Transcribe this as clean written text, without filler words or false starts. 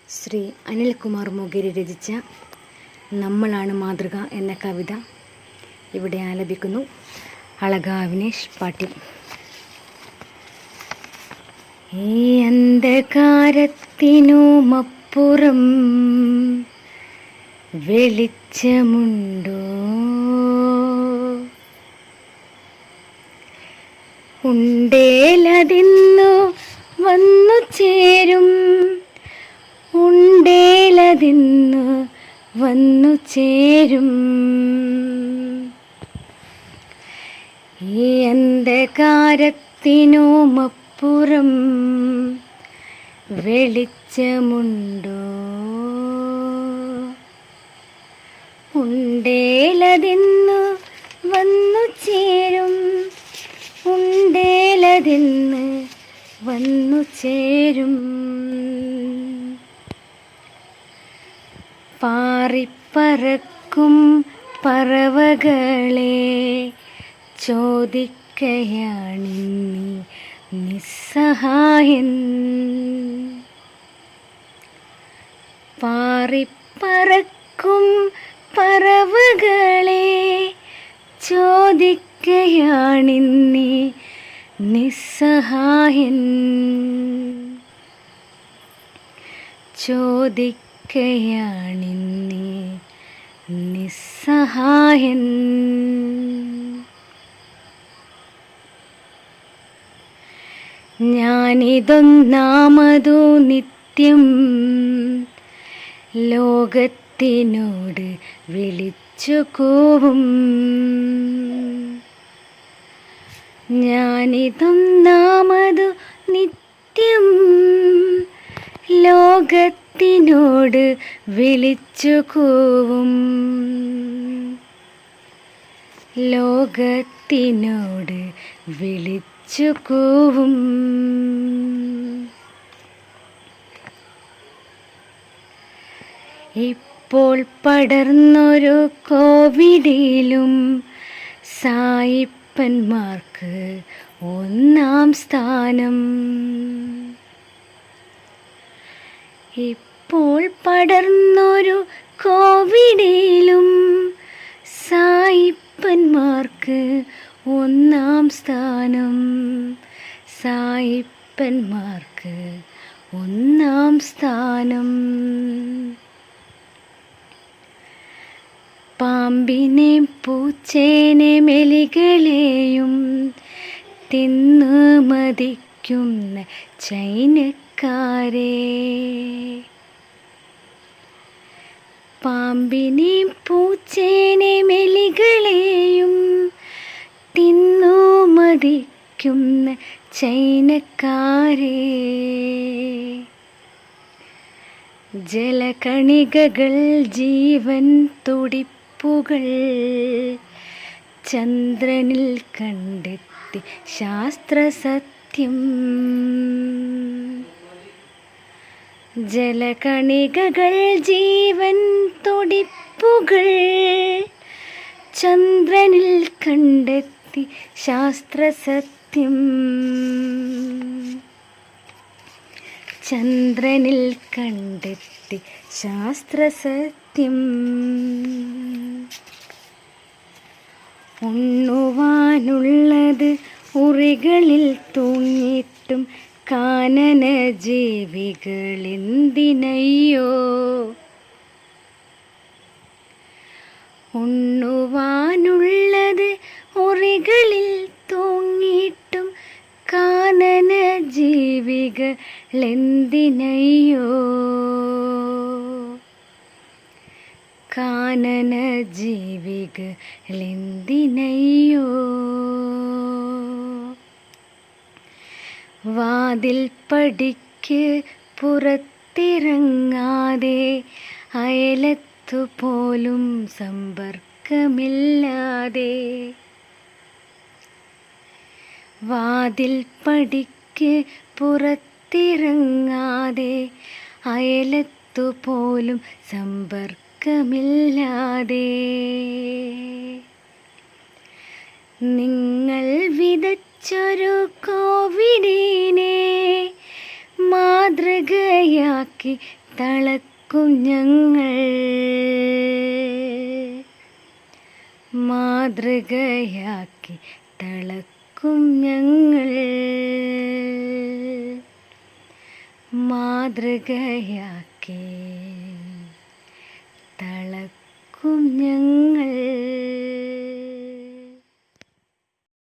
ശ്രീ അനിൽകുമാർ മൊഗേരി രചിച്ച നമ്മളാണ് മാതൃക എന്ന കവിത ഇവിടെ ആലപിക്കുന്നു. അളകാവിനേഷ് പാട്ടിൽ. ഈ അന്ധകാരത്തിനുമപ്പുറം വെളിച്ചമുണ്ടോ? ഉണ്ടേലതിന്നു വന്നു ചേരും, ഉണ്ടേലതിന്നു വന്നു ചേരും. ഈ അന്ധകാരത്തിനുമപ്പുറം വെളിച്ചമുണ്ടോ? ഉണ്ടേലതിന്നു വന്നു ചേരും, ഉണ്ടേലതിന്ന് വന്നു ചേരും. പാറിപ്പറക്കും പറവകളെ ചോദിക്കയാണിന്നീ നിസ്സഹായൻ. പാറിപ്പറക്കും പറവകളെ ചോദിക്കയാണിന്നീ നിസ്സഹായൻ. ചോദിക്കയാണിന്നീ നിസ്സഹായൻ. ഞാനിതൊന്നാമതു നിത്യം ലോകത്തിനോട് വിളിച്ചു കൂവും. ഞാനിതൊന്നാമതു നിത്യം ലോകത്തിനോട് വിളിച്ചു കൂവും. ലോകത്തിനോട് വിളിച്ചു കൂവും. ഇപ്പോൾ പടർന്നൊരു കോവിഡിലും സായിപ്പന്മാർക്ക് ഒന്നാം സ്ഥാനം. ഇപ്പോൾ പടർന്നൊരു കോവിഡിലും സായിപ്പന്മാർക്ക് ഒന്നാം സ്ഥാനം. സായിപ്പന്മാർക്ക് ഒന്നാം സ്ഥാനം. പാമ്പിനെയും പൂച്ചേനെയും എലികളെയും തിന്നു മതിക്കുന്ന ചൈനക്കാരെ. പാമ്പിനെയും പൂച്ചേനെയും എലികളെയും തിന്നു മതിക്കുന്ന ചൈനക്കാരെ. ജലകണികകൾ ജീവൻ തുടിപ്പുകൾ ചന്ദ്രനിൽ കണ്ടെത്തി ശാസ്ത്രസത്യം. ജലകണികകൾ ജീവൻ തുടിപ്പുകൾ ചന്ദ്രനിൽ കണ്ടെത്തി ശാസ്ത്രസത്യം. ചന്ദ്രനിൽ കണ്ടെത്തി ശാസ്ത്രസത്യം. ഉണ്ണുവാനുള്ളത് ഉറികളിൽ തൂങ്ങിയിട്ടും കാനന ജീവികളെന്തിനയ്യോ? ഉണ്ണുവാനുള്ളത് ഉറികളിൽ തൂങ്ങിയിട്ടും കാനന ജീവികളെന്തിനയ്യോ? കാനന ജീവികളെന്തിനയ്യോ? വാതിൽ പടിക്ക് പുറത്തിറങ്ങാതെ അയലത്തുപോലും സമ്പർക്കമില്ലാതെ. വാതിൽ പടിക്ക് പുറത്തിറങ്ങാതെ അയലത്തുപോലും സമ്പർക്കമില്ലാതെ. നിങ്ങൾ വിതച്ചൊരു കോവിഡിനെ മാതൃകയാക്കി തളക്കും ഞങ്ങൾ, മാതൃകയാക്കി തളക്കും ഞങ്ങൾ, മാതൃകയാക്കി തളക്കും ഞങ്ങൾ.